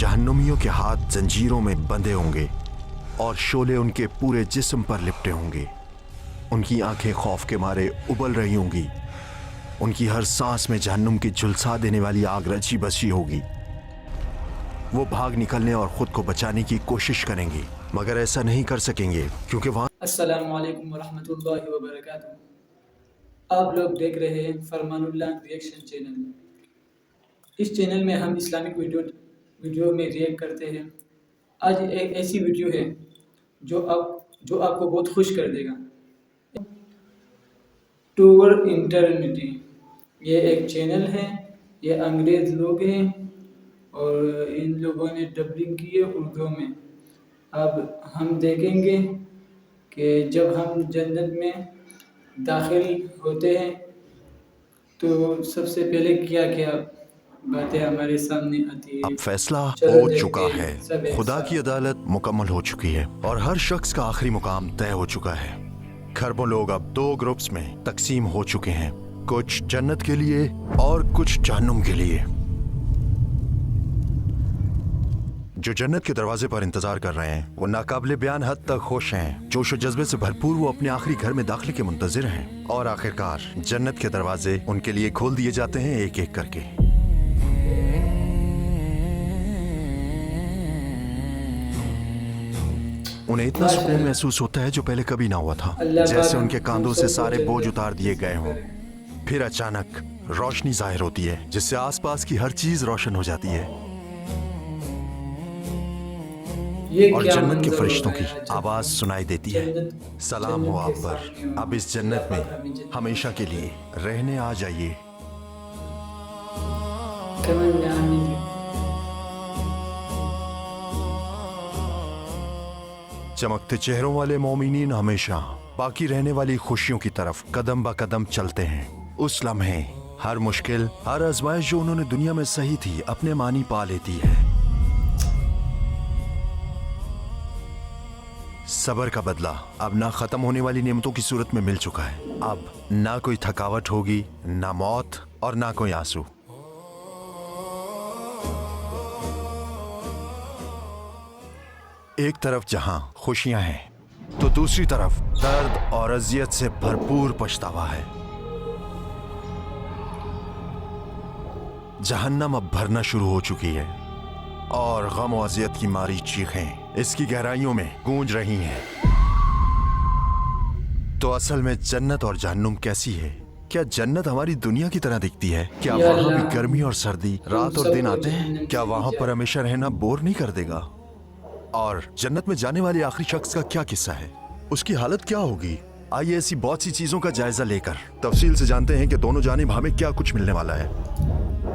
जहन्नुमियों के हाथ जंजीरों में बंधे होंगे और शोले उनके पूरे जिस्म पर लिपटे होंगे। उनकी आंखें खौफ के मारे उबल रही होंगी। उनकी हर सांस में जहन्नुम की झुलसा देने वाली आग रची बसी होगी। वो भाग निकलने और खुद को बचाने की कोशिश करेंगे, मगर ऐसा नहीं कर सकेंगे क्योंकि वहां। अस्सलामु अलैकुम वरहमतुल्लाहि वबरकातुहू। आप लोग देख रहे हैं फरमानुल्लाह रिएक्शन चैनल। इस चैनल में हम इस्लामिक वीडियो में रिएक्ट करते हैं। आज एक ऐसी वीडियो है जो आपको बहुत खुश कर देगा। टूवर इंटरनिटी, ये एक चैनल है। ये अंग्रेज़ लोग हैं और इन लोगों ने डबिंग की है उर्दू में। अब हम देखेंगे कि जब हम जन्नत में दाखिल होते हैं तो सबसे पहले क्या क्या बातें हमारे सामने आती है। अब फैसला चलो हो देखते चुका हैं है। सब एक खुदा साथ। की अदालत मुकम्मल हो चुकी है और हर शख्स का आखिरी मुकाम तय हो चुका है। खरबों लोग अब 2 ग्रुप्स में तकसीम हो चुके हैं, कुछ जन्नत के लिए और कुछ जहन्नुम के लिए। जो जन्नत के दरवाजे पर इंतजार कर रहे हैं वो नाकाबिले बयान हद तक खुश हैं। जोश और जज्बे से भरपूर वो अपने आखिरी घर में दाखिले के मुंतजिर हैं और आखिरकार जन्नत के दरवाजे उनके लिए खोल दिए जाते हैं एक एक करके। उन्हें इतना सुकून महसूस होता है जो पहले कभी ना हुआ था, जैसे उनके कांधों से सारे बोझ उतार दिए गए हों। फिर अचानक रोशनी जाहिर होती है जिससे आसपास की हर चीज रोशन हो जाती है ये और क्या जन्नत के मंजर फरिश्तों होता की है। आवाज सुनाई देती है, सलाम हो आप पर, अब इस जन्नत में हमेशा के लिए रहने आ जाइए। चमकते चेहरों वाले मोमिनीन हमेशा बाकी रहने वाली खुशियों की तरफ कदम ब कदम चलते हैं। उस लम्हे हर मुश्किल, हर आजमाइश जो उन्होंने दुनिया में सही थी अपने मानी पा लेती है। सबर का बदला अब ना खत्म होने वाली नेमतों की सूरत में मिल चुका है। अब ना कोई थकावट होगी, ना मौत और ना कोई आंसू। एक तरफ जहां खुशियां हैं तो दूसरी तरफ दर्द और अजियत से भरपूर पछतावा है। जहन्नम अब भरना शुरू हो चुकी है और गम और अजियत की मारी चीखें इसकी गहराइयों में गूंज रही हैं। तो असल में जन्नत और जहन्नुम कैसी है? क्या जन्नत हमारी दुनिया की तरह दिखती है? क्या वहां भी गर्मी और सर्दी, रात और दिन आते हैं? क्या वहां पर हमेशा रहना बोर नहीं कर देगा? और जन्नत में जाने वाले आखिरी शख्स का क्या किस्सा है? उसकी हालत क्या होगी? आइए ऐसी बहुत सी चीजों का जायजा लेकर तफसील से जानते हैं कि दोनों जानिब हमें क्या कुछ मिलने वाला है।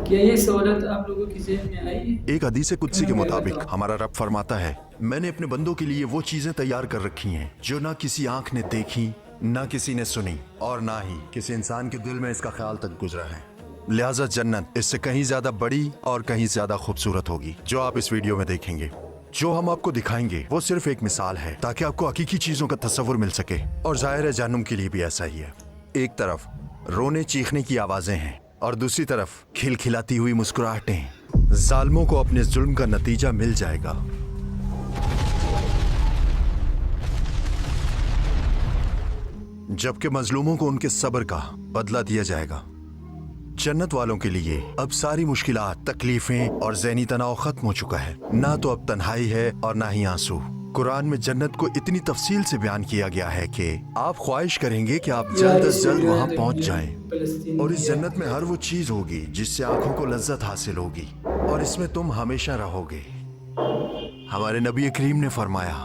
क्या ये सहूलत आप लोगों की ज़हन में आई है? एक हदीस कुदसी के मुताबिक हमारा रब फरमाता है, मैंने अपने बंदों के लिए वो चीजें तैयार कर रखी हैं जो ना किसी आंख ने देखी, ना किसी ने सुनी और ना ही किसी इंसान के दिल में इसका ख्याल तक गुजरा है। लिहाजा जन्नत इससे कहीं ज्यादा बड़ी और कहीं ज्यादा खूबसूरत होगी जो आप इस वीडियो में देखेंगे। जो हम आपको दिखाएंगे वो सिर्फ एक मिसाल है ताकि आपको हकीकी चीजों का तस्वुर मिल सके। और जाहिर है जहन्नुम के लिए भी ऐसा ही है। एक तरफ रोने चीखने की आवाजें हैं और दूसरी तरफ खिलखिलाती हुई मुस्कुराहटें। जालिमों को अपने जुल्म का नतीजा मिल जाएगा। जबकि मजलूमों को उनके सब्र का बदला दिया जाएगा। जन्नत वालों के लिए अब सारी मुश्किलात, तकलीफें और ज़हनी तनाव खत्म हो चुका है। ना तो अब तन्हाई है और ना ही आंसू। कुरान में जन्नत को इतनी तफसील से बयान किया गया है कि आप ख्वाहिश करेंगे कि आप जल्द अज जल्द वहां पहुंच जाएं। और इस जन्नत में हर वो चीज होगी जिससे आंखों को लज्जत हासिल होगी और इसमें तुम हमेशा रहोगे। हमारे नबी करीम ने फरमाया,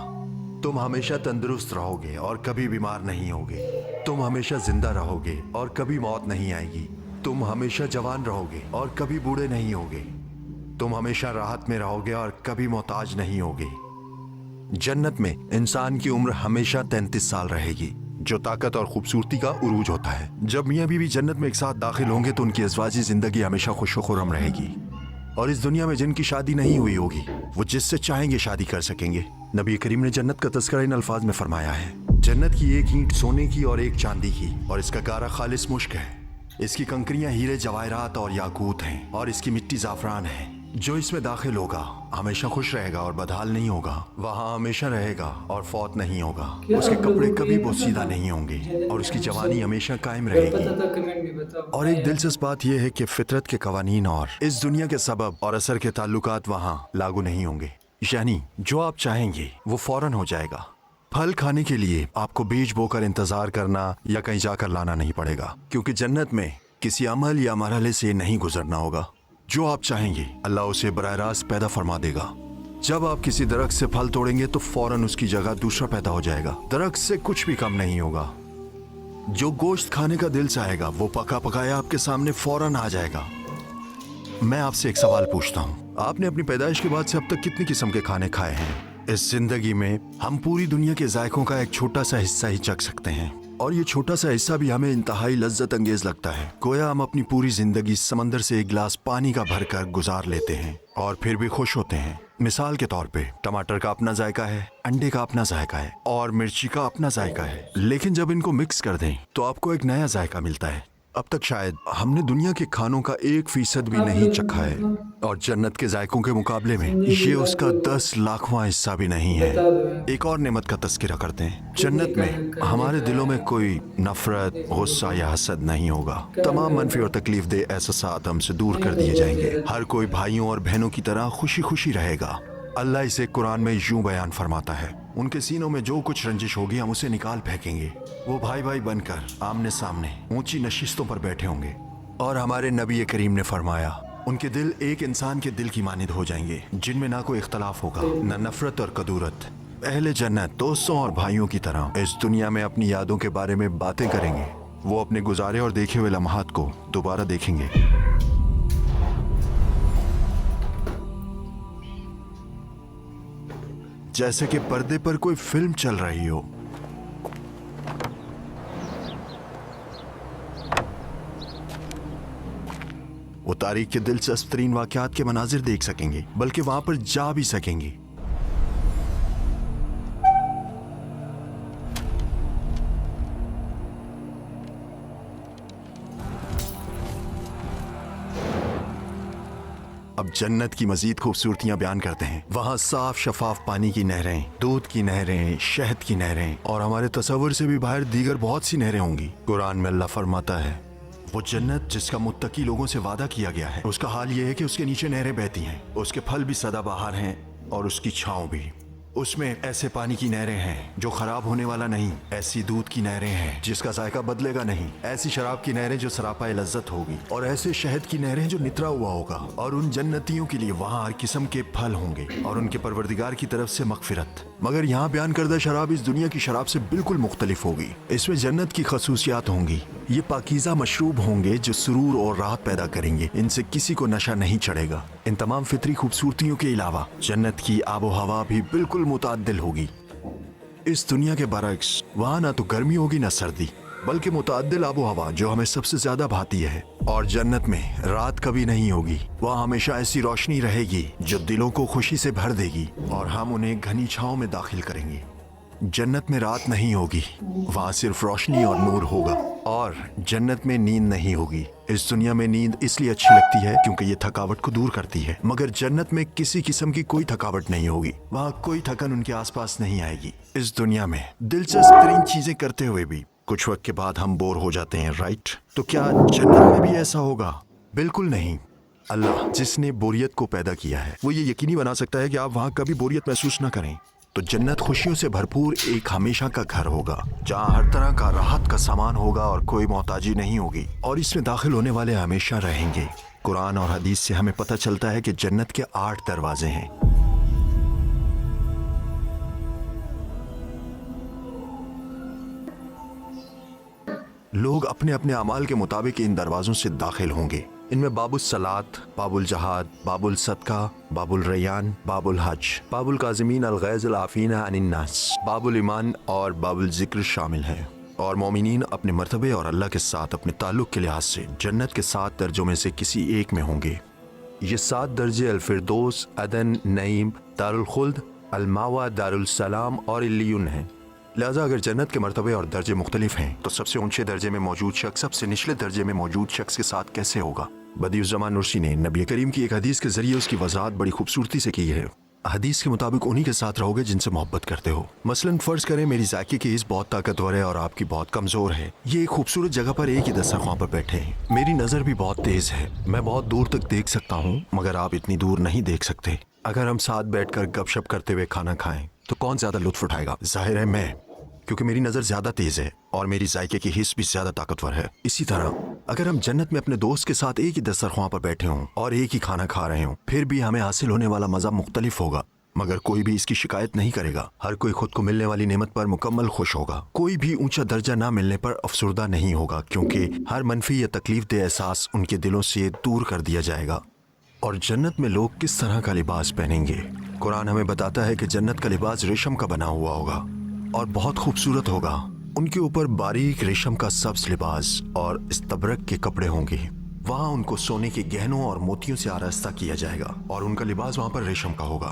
तुम हमेशा तंदुरुस्त रहोगे और कभी बीमार नहीं होगे। तुम हमेशा जिंदा रहोगे और कभी मौत नहीं आएगी। तुम हमेशा जवान रहोगे और कभी बूढ़े नहीं होगे। तुम हमेशा राहत में रहोगे और कभी मोहताज नहीं होगे। जन्नत में इंसान की उम्र हमेशा 33 साल रहेगी, जो ताकत और खूबसूरती का उरूज होता है। जब मियाँ बीवी जन्नत में एक साथ दाखिल होंगे तो उनकी अज़वाजी जिंदगी हमेशा खुशो खुर्रम रहेगी। और इस दुनिया में जिनकी शादी नहीं हुई होगी वो जिससे चाहेंगे शादी कर सकेंगे। नबी करीम ने जन्नत का तज़किरा इन अल्फाज में फरमाया है, जन्नत की एक ईंट सोने की और एक चांदी की और इसका गारा खालिस मुश्क है। इसकी कंकरियां हीरे जवाहरात और याकूत हैं और इसकी मिट्टी ज़ाफ़रान है। जो इसमें दाखिल होगा हमेशा खुश रहेगा और बदहाल नहीं होगा, वहाँ हमेशा रहेगा और फौत नहीं होगा। उसके कपड़े कभी बोसीदा नहीं होंगे और उसकी जवानी हमेशा कायम अगर पता रहेगी। था कमेंट में बताओ। और एक दिलचस्प बात यह है कि फितरत के कवानीन और इस दुनिया के सबब और असर के ताल्लुकात वहाँ लागू नहीं होंगे, यानी जो आप चाहेंगे वो फौरन हो जाएगा। फल खाने के लिए आपको बीज बोकर इंतजार करना या कहीं जाकर लाना नहीं पड़ेगा, क्योंकि जन्नत में किसी अमल या मरहले से नहीं गुजरना होगा। जो आप चाहेंगे अल्लाह उसे बराह रास्त पैदा फरमा देगा। जब आप किसी दरख्त से फल तोड़ेंगे तो फौरन उसकी जगह दूसरा पैदा हो जाएगा। दरख्त से कुछ भी कम नहीं होगा। जो गोश्त खाने का दिल चाहेगा वो पका पकाया आपके सामने फौरन आ जाएगा। मैं आपसे एक सवाल पूछता हूँ, आपने अपनी पैदाइश के बाद से अब तक कितनी किस्म के खाने खाए हैं? इस जिंदगी में हम पूरी दुनिया के जायकों का एक छोटा सा हिस्सा ही चख सकते हैं, और ये छोटा सा हिस्सा भी हमें इंतहाई लज्जत अंगेज लगता है। गोया हम अपनी पूरी जिंदगी समंदर से एक गिलास पानी का भरकर गुजार लेते हैं और फिर भी खुश होते हैं। मिसाल के तौर पे टमाटर का अपना जायका है, अंडे का अपना जायका है और मिर्ची का अपना जायका है, लेकिन जब इनको मिक्स कर दें तो आपको एक नया जायका मिलता है। अब तक शायद हमने दुनिया के खानों का 1% भी नहीं चखा है, और जन्नत के जायकों के मुकाबले में ये उसका 10 लाखवां हिस्सा भी नहीं है। एक और नेमत का तस्करा करते हैं। जन्नत में हमारे दिलों में कोई नफरत, गुस्सा या हसद नहीं होगा। तमाम मनफी और तकलीफ दे एहसासात हमसे दूर कर दिए जाएंगे। हर कोई भाइयों और बहनों की तरह खुशी खुशी रहेगा। अल्लाह इसे कुरान में यूं बयान फरमाता है, उनके सीनों में जो कुछ रंजिश होगी हम उसे निकाल फेंकेंगे। वो भाई भाई बनकर आमने सामने ऊंची नशिस्तों पर बैठे होंगे। और हमारे नबी करीम ने फरमाया, उनके दिल एक इंसान के दिल की मानिद हो जाएंगे, जिनमें ना कोई इख्तलाफ होगा, न नफरत और कदूरत। अहले जन्नत दोस्तों और भाइयों की तरह इस दुनिया में अपनी यादों के बारे में बातें करेंगे। वो अपने गुजारे और देखे हुए लम्हात को दोबारा देखेंगे। जैसे कि पर्दे पर कोई फिल्म चल रही हो। वो तारीख के दिलचस्प तरीन वाकयात के मनाजिर देख सकेंगे, बल्कि वहां पर जा भी सकेंगे। अब जन्नत की मजीद खूबसूरतियां बयान करते हैं। वहाँ साफ शफाफ पानी की नहरें, दूध की नहरें, शहद की नहरें और हमारे तसव्वुर से भी बाहर दीगर बहुत सी नहरें होंगी। कुरान में अल्लाह फरमाता है, वो जन्नत जिसका मुत्तकी लोगों से वादा किया गया है, उसका हाल ये है कि उसके नीचे नहरें बहती हैं, उसके फल भी सदाबहार हैं और उसकी छांव भी। उसमें ऐसे पानी की नहरें हैं जो खराब होने वाला नहीं, ऐसी दूध की नहरें हैं जिसका जायका बदलेगा नहीं, ऐसी शराब की नहरें जो सरापाए लज्जत होगी, और ऐसे शहद की नहरें जो नितरा हुआ होगा। और उन जन्नतियों के लिए वहाँ हर किस्म के फल होंगे और उनके परवरदिगार की तरफ से मगफिरत। मगर यहाँ बयान करदा शराब इस दुनिया की शराब से बिल्कुल मुख्तलिफ होगी। इसमें जन्नत की खसूसियात होंगी। ये पाकीज़ा मशरूब होंगे जो सुरूर और राहत पैदा करेंगे। इनसे किसी को नशा नहीं चढ़ेगा। इन तमाम फितरी खूबसूरतियों के अलावा जन्नत की आबो हवा भी बिल्कुल मुतअद्दिल होगी। इस दुनिया के बरक्स वहाँ ना तो गर्मी होगी ना सर्दी, बल्कि मुतअद्दिल आबो हवा जो हमें सबसे ज्यादा भाती है। और जन्नत में रात कभी नहीं होगी। वहाँ हमेशा ऐसी रोशनी रहेगी जो दिलों को खुशी से भर देगी और हम उन्हें घनी छांव में दाखिल करेंगे। जन्नत में रात नहीं होगी, वहाँ सिर्फ रोशनी और नूर होगा। और जन्नत में नींद नहीं होगी। इस दुनिया में नींद इसलिए अच्छी लगती है क्योंकि ये थकावट को दूर करती है, मगर जन्नत में किसी किस्म की कोई थकावट नहीं होगी। वहाँ कोई थकन उनके आसपास नहीं आएगी। इस दुनिया में दिलचस्प तरीन चीजें करते हुए भी कुछ वक्त के बाद हम बोर हो जाते हैं, राइट? तो क्या जन्नत में भी ऐसा होगा? बिल्कुल नहीं। अल्लाह जिसने बोरियत को पैदा किया है वो ये यकीनी बना सकता है कि आप वहाँ कभी बोरियत महसूस न करें। तो जन्नत खुशियों से भरपूर एक हमेशा का घर होगा, जहाँ हर तरह का राहत का सामान होगा और कोई मोहताजी नहीं होगी, और इसमें दाखिल होने वाले हमेशा रहेंगे। कुरान और हदीस से हमें पता चलता है कि जन्नत के 8 दरवाजे हैं। लोग अपने अपने अमाल के मुताबिक इन दरवाजों से दाखिल होंगे। इनमें बाबुल सलात, बाबुल जहाद, बाबुल सदका, बाबुल रैयान, बाबुल हज, बाबुल काज़िमीन अल गैज़ अल आफ़ीना अनिन नास, बाबुल ईमान और बाबुल ज़िक्र शामिल हैं। और मोमिनीन अपने मर्तबे और अल्लाह के साथ अपने ताल्लुक़ के लिहाज से जन्नत के 7 दर्जों में से किसी एक में होंगे। ये 7 दर्जे अल-फ़िरदौस, अदन, नईम, दारुल खुल्द, अल-मावा, दारुल सलाम और इल्लियून हैं। लिहाजा अगर जन्नत के मर्तबे और दर्जे मुख्तलिफ हैं तो सबसे ऊंचे दर्जे में मौजूद शख्स सबसे निचले दर्जे में मौजूद शख्स के साथ कैसे होगा? बदियुज़्ज़मान नुर्सी ने नबी करीम की एक हदीस के जरिए उसकी वजाहत बड़ी खूबसूरती से की है। हदीस के मुताबिक उन्हीं के साथ रहोगे जिनसे मोहब्बत करते हो। मसलन फर्ज करें मेरी जायके की हिस्स बहुत ताकतवर है और आपकी बहुत कमजोर है। ये एक खूबसूरत जगह पर एक ही दस्तरख्वां पर बैठे हैं। मेरी नजर भी बहुत तेज है, मैं बहुत दूर तक देख सकता हूँ, मगर आप इतनी दूर नहीं देख सकते। अगर हम साथ बैठकर गपशप करते हुए खाना खाएं तो कौन ज्यादा लुत्फ उठाएगा? जाहिर है मैं, क्योंकि मेरी नजर ज्यादा तेज है और मेरी जायके की हिस्स भी ज्यादा ताकतवर है। इसी तरह अगर हम जन्नत में अपने दोस्त के साथ एक ही दस्तरख्वां पर बैठे हों और एक ही खाना खा रहे हों, फिर भी हमें हासिल होने वाला मजा मुख्तलिफ होगा, मगर कोई भी इसकी शिकायत नहीं करेगा। हर कोई खुद को मिलने वाली नेमत पर मुकम्मल खुश होगा। कोई भी ऊंचा दर्जा ना मिलने पर अफसुर्दा नहीं होगा, क्योंकि हर मनफी या तकलीफ दे एहसास उनके दिलों से दूर कर दिया जाएगा। और जन्नत में लोग किस तरह का लिबास पहनेंगे? कुरान हमें बताता है कि जन्नत का लिबास रेशम का बना हुआ होगा और बहुत खूबसूरत होगा। उनके ऊपर बारीक रेशम का सब्ज लिबास और इस्तबरक के कपड़े होंगे। वहाँ उनको सोने के गहनों और मोतियों से आरास्ता किया जाएगा और उनका लिबास वहाँ पर रेशम का होगा।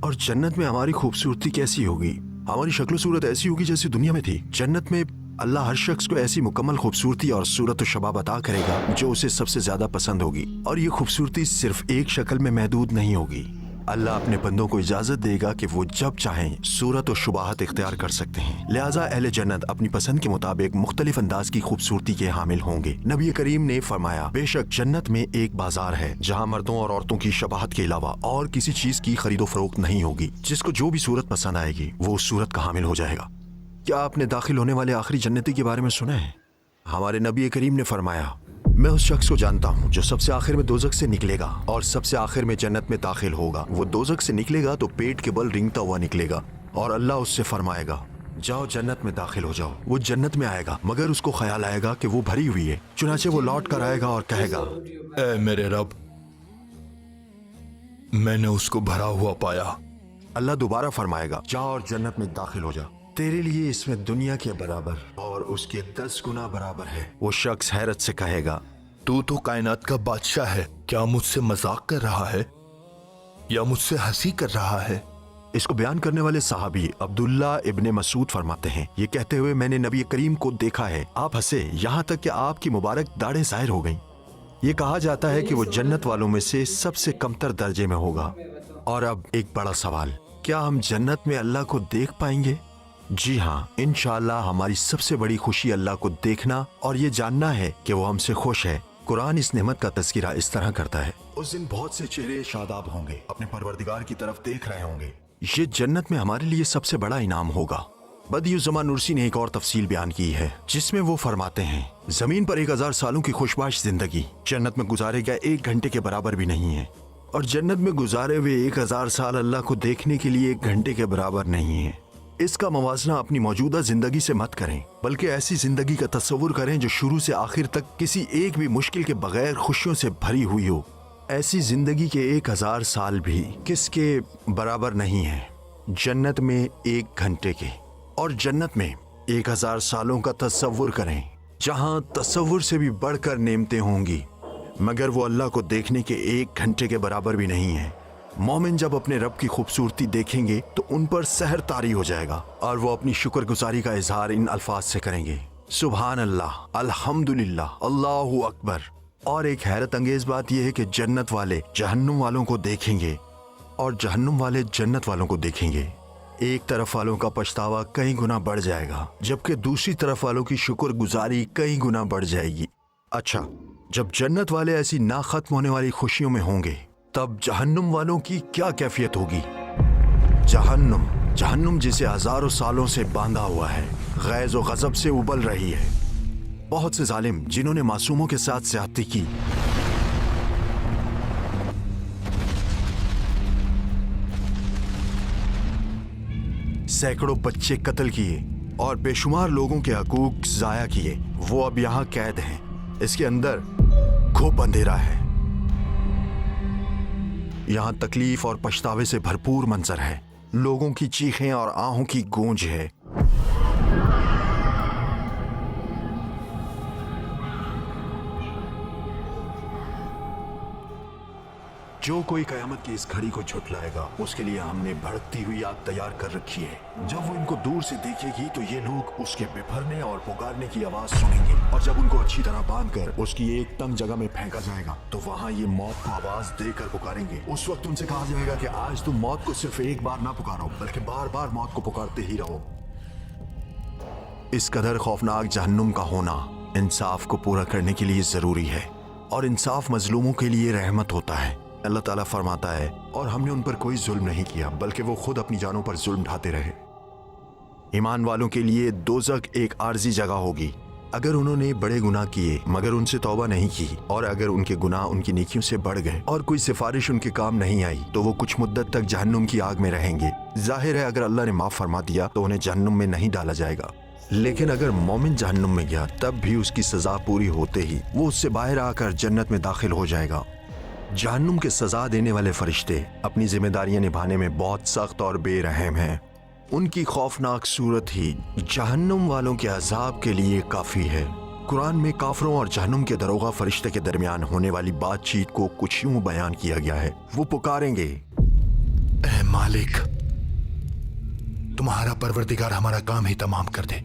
और जन्नत में हमारी खूबसूरती कैसी होगी? हमारी शक्ल सूरत ऐसी होगी जैसी दुनिया में थी। जन्नत में अल्लाह हर शख्स को ऐसी मुकम्मल खूबसूरती और सूरत शबाब अता करेगा जो उसे सबसे ज्यादा पसंद होगी। और ये खूबसूरती सिर्फ एक शक्ल में महदूद नहीं होगी। अल्लाह अपने बंदों को इजाजत देगा कि वो जब चाहें सूरत और शुबाहत इख्तियार कर सकते हैं। लिहाजा अहले जन्नत अपनी पसंद के मुताबिक मुख्तलिफ अंदाज की खूबसूरती के हामिल होंगे। नबी करीम ने फरमाया, बेशक जन्नत में एक बाजार है जहाँ मर्दों और औरतों की शबाहत के अलावा और किसी चीज की खरीदो फरोख्त नहीं होगी। जिसको जो भी सूरत पसंद आएगी वो उस सूरत का हामिल हो जाएगा। क्या आपने दाखिल होने वाले आखिरी जन्नती के बारे में सुना है? हमारे नबी करीम ने फरमाया, मैं उस शख्स को जानता हूँ जो सबसे आखिर में दोजख से निकलेगा और सबसे आखिर में जन्नत में दाखिल होगा। वो दोजख से निकलेगा तो पेट के बल रेंगता हुआ निकलेगा और अल्लाह उससे फरमाएगा, जाओ जन्नत में दाखिल हो जाओ। वो जन्नत में आएगा मगर उसको ख्याल आएगा कि वो भरी हुई है। चुनाचे वो लौट कर आएगा और कहेगा, ऐ मेरे रब, मैंने उसको भरा हुआ पाया। अल्लाह दोबारा फरमाएगा, जाओ और जन्नत में दाखिल हो जाओ। तेरे लिए इसमें दुनिया के बराबर और उसके 10 गुना बराबर है। वो शख्स हैरत से कहेगा, तू तो कायनात का बादशाह है, क्या मुझसे मजाक कर रहा है या मुझसे हंसी कर रहा है? इसको बयान करने वाले सहाबी अब्दुल्ला इब्ने मसूद फरमाते हैं, ये कहते हुए मैंने नबी करीम को देखा है, आप हंसे यहाँ तक कि आपकी मुबारक दाढ़ें ज़ाहिर हो गईं। ये कहा जाता है कि वो जन्नत वालों में से सबसे कमतर दर्जे में होगा। और अब एक बड़ा सवाल, क्या हम जन्नत में अल्लाह को देख पाएंगे? जी हाँ, इंशाअल्लाह हमारी सबसे बड़ी खुशी अल्लाह को देखना और ये जानना है कि वो हमसे खुश है। कुरान इस नेमत का तज़किरा इस तरह करता है, उस दिन बहुत से चेहरे शादाब होंगे, अपने परवरदिगार की तरफ देख रहे होंगे। ये जन्नत में हमारे लिए सबसे बड़ा इनाम होगा। बदियुज़्ज़मान नुर्सी ने एक और तफसील बयान की है जिसमें वो फरमाते हैं, जमीन पर 1000 सालों की खुशबाश जिंदगी जन्नत में गुजारे गए 1 घंटे के बराबर भी नहीं है। और जन्नत में गुजारे हुए 1000 साल अल्लाह को देखने के लिए 1 घंटे के बराबर नहीं है। इसका मवाजना अपनी मौजूदा जिंदगी से मत करें, बल्कि ऐसी जिंदगी का तस्वुर करें जो शुरू से आखिर तक किसी एक भी मुश्किल के बगैर खुशियों से भरी हुई हो। ऐसी जिंदगी के 1000 साल भी किसके बराबर नहीं है जन्नत में 1 घंटे के। और जन्नत में 1000 सालों का तस्वुर करें जहां तस्वुर से भी बढ़कर नेमतें होंगी, मगर वो अल्लाह को देखने के 1 घंटे के बराबर भी नहीं है। मोमिन जब अपने रब की खूबसूरती देखेंगे तो उन पर सहर तारी हो जाएगा और वो अपनी शुक्रगुजारी का इजहार इन अल्फाज से करेंगे, सुभान अल्लाह, अल्हम्दुलिल्लाह, अल्लाहु अकबर। और एक हैरत अंगेज बात यह है कि जन्नत वाले जहन्नुम वालों को देखेंगे और जहन्नुम वाले जन्नत वालों को देखेंगे। एक तरफ वालों का पछतावा कई गुना बढ़ जाएगा, जबकि दूसरी तरफ वालों की शुक्रगुजारी कई गुना बढ़ जाएगी। अच्छा, जब जन्नत वाले ऐसी ना खत्म होने वाली खुशियों में होंगे, तब जहन्नुम वालों की क्या कैफियत होगी? जहन्नुम जिसे हजारों सालों से बांधा हुआ है, गैज़ और गज़ब से उबल रही है। बहुत से जालिम जिन्होंने मासूमों के साथ ज़्यादती की, सैकड़ों बच्चे कत्ल किए और बेशुमार लोगों के हकूक ज़ाया किए, वो अब यहाँ कैद हैं। इसके अंदर खूब अंधेरा है। यहाँ तकलीफ और पछतावे से भरपूर मंजर है, लोगों की चीखें और आहों की गूंज है। जो कोई कयामत की इस घड़ी को झुठलाएगा उसके लिए हमने भड़कती हुई आग तैयार कर रखी है। जब वो इनको दूर से देखेगी तो ये लोग उसके बिफरने और पुकारने की आवाज सुनेंगे, और जब उनको अच्छी तरह बांधकर उसकी एक तंग जगह में फेंका जाएगा तो वहाँ ये मौत को आवाज देकर पुकारेंगे। उस वक्त उनसे कहा जाएगा कि आज तुम मौत को सिर्फ एक बार ना पुकारो बल्कि बार बार मौत को पुकारते ही रहो। इस कदर खौफनाक जहन्नुम का होना इंसाफ को पूरा करने के लिए जरूरी है, और इंसाफ मजलूमों के लिए रहमत होता है। अल्लाह ताला फरमाता है, और हमने उन पर कोई जुल्म नहीं किया बल्कि वो खुद अपनी जानों पर जुल्म ढाते रहे। ईमान वालों के लिए दोज़ख एक आर्जी जगह होगी अगर उन्होंने बड़े गुनाह किए मगर उनसे तौबा नहीं की, और अगर उनके गुनाह उनकी नेकियों से बढ़ गए और कोई सिफारिश उनके काम नहीं आई तो वो कुछ मुद्दत तक जहन्नुम की आग में रहेंगे। जाहिर है अगर अल्लाह ने माफ फरमा दिया तो उन्हें जहन्नुम में नहीं डाला जाएगा, लेकिन अगर मोमिन जहन्नुम में गया तब भी उसकी सजा पूरी होते ही वो उससे बाहर आकर जन्नत में दाखिल हो जाएगा। जहन्नुम के सजा देने वाले फरिश्ते अपनी जिम्मेदारियां निभाने में बहुत सख्त और बेरहम हैं। उनकी खौफनाक सूरत ही जहन्नुम वालों के अजाब के लिए काफी है। कुरान में काफरों और जहन्नुम के दरोगा फरिश्ते के दरमियान होने वाली बातचीत को कुछ यूं बयान किया गया है। वो पुकारेंगे, ए मालिक, तुम्हारा परवरदिगार हमारा काम ही तमाम कर दे।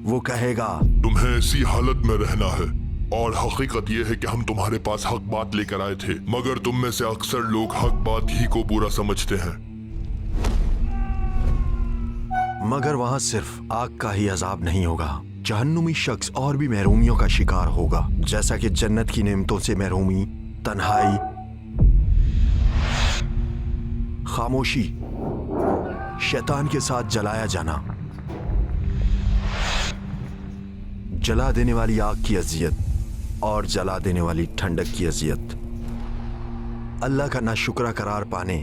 वो कहेगा, तुम्हें ऐसी हालत में रहना है, और हकीकत यह है कि हम तुम्हारे पास हक बात लेकर आए थे, मगर तुम में से अक्सर लोग हक बात ही को बुरा समझते हैं। मगर वहां सिर्फ आग का ही अजाब नहीं होगा, जहन्नुमी शख्स और भी महरूमियों का शिकार होगा, जैसा कि जन्नत की नेमतों से महरूमी, तन्हाई, खामोशी, शैतान के साथ जलाया जाना, जला देने वाली आग की अजियत और जला देने वाली ठंडक की अजियत, अल्लाह का नाशुक्रा करार पाने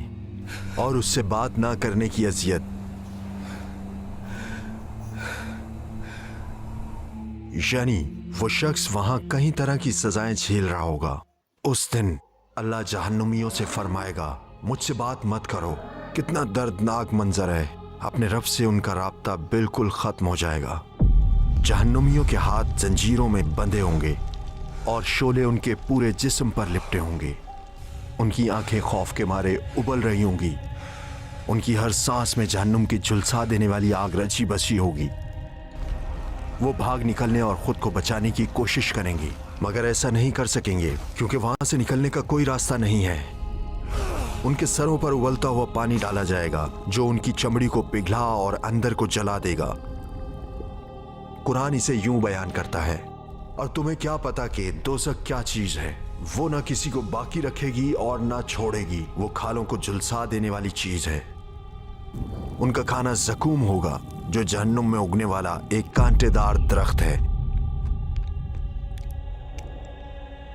और उससे बात ना करने की अजियत, यानी वो शख्स वहां कई तरह की सजाएं झेल रहा होगा। उस दिन अल्लाह जहन्नुमियों से फरमाएगा, मुझसे बात मत करो। कितना दर्दनाक मंजर है, अपने रब से उनका राब्ता बिल्कुल खत्म हो जाएगा। जहन्नुमियों के हाथ जंजीरों में बंधे होंगे और शोले उनके पूरे जिस्म पर लिपटे होंगे। उनकी आंखें खौफ के मारे उबल रही होंगी। उनकी हर सांस में जहन्नुम की झुलसा देने वाली आग रची बसी होगी। वो भाग निकलने और खुद को बचाने की कोशिश करेंगे, मगर ऐसा नहीं कर सकेंगे क्योंकि वहां से निकलने का कोई रास्ता नहीं है। उनके सरों पर उबलता हुआ पानी डाला जाएगा जो उनकी चमड़ी को पिघला और अंदर को जला देगा। कुरान इसे यूं बयान करता है, और तुम्हें क्या पता कि दोज़ख क्या चीज है। वो ना किसी को बाकी रखेगी और ना छोड़ेगी। वो खालों को झुलसा देने वाली चीज है। उनका खाना ज़कूम होगा जो जहन्नुम में उगने वाला एक कांटेदार दरख्त है,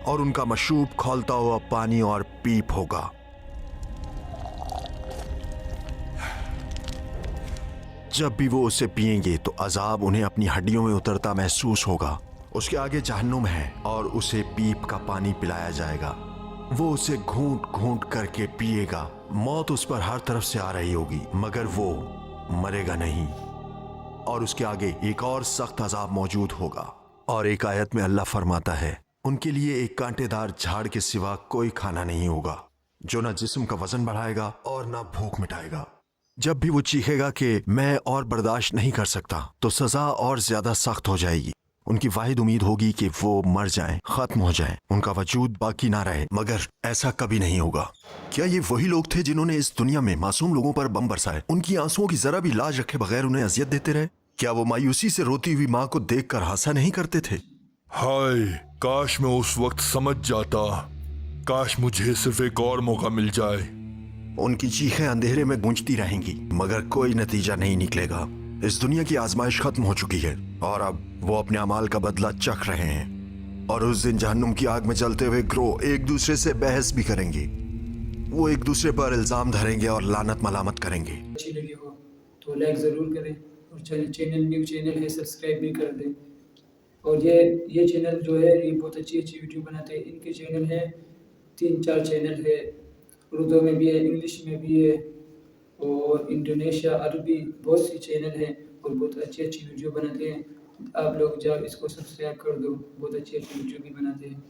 और उनका मशरूब खौलता हुआ पानी और पीप होगा। जब भी वो उसे पिएंगे तो अजाब उन्हें अपनी हड्डियों में उतरता महसूस होगा। उसके आगे जहन्नुम है और उसे पीप का पानी पिलाया जाएगा। वो उसे घूंट घूंट करके पिएगा। मौत उस पर हर तरफ से आ रही होगी मगर वो मरेगा नहीं। और उसके आगे एक और सख्त अजाब मौजूद होगा। और एक आयत में अल्लाह फरमाता है, उनके लिए एक कांटेदार झाड़ के सिवा कोई खाना नहीं होगा जो ना जिस्म का वजन बढ़ाएगा और ना भूख मिटाएगा। जब भी वो चीखेगा कि मैं और बर्दाश्त नहीं कर सकता तो सजा और ज्यादा सख्त हो जाएगी। उनकी वाहिद उम्मीद होगी कि वो मर जाएं, खत्म हो जाएं, उनका वजूद बाकी ना रहे, मगर ऐसा कभी नहीं होगा। क्या ये वही लोग थे जिन्होंने इस दुनिया में मासूम लोगों पर बम बरसाए, उनकी आंसुओं की जरा भी लाज रखे बगैर उन्हें अजियत देते रहे? क्या वो मायूसी से रोती हुई माँ को देखकर हंसा नहीं करते थे? हाय, काश मैं उस वक्त समझ जाता। काश मुझे सिर्फ एक और मौका मिल जाए। उनकी चीखें अंधेरे में गूंजती रहेंगी मगर कोई नतीजा नहीं निकलेगा। इस दुनिया की आजमाइश खत्म हो चुकी है और अब वो अपने अमाल का बदला चख रहे हैं। और उस दिन जहन्नुम की आग में जलते हुए ग्रोह एक दूसरे से बहस भी करेंगे। वो एक दूसरे पर इल्जाम धरेंगे और लानत मलामत करेंगे। अच्छी लगी हो तो लाइक ज़रूर करें, और चैनल न्यू चैनल है सब्सक्राइब भी कर दें। और ये चैनल जो है ये बहुत अच्छी अच्छी वीडियो बनाते हैं। इनके चैनल है 3-4 चैनल है, उर्दू में भी है, इंग्लिश में भी है, और इंडोनेशिया, अरबी, बहुत सी चैनल हैं और बहुत अच्छी अच्छी वीडियो बनाते हैं। आप लोग जाओ इसको सब्सक्राइब कर दो, बहुत अच्छी अच्छी वीडियो भी बनाते हैं।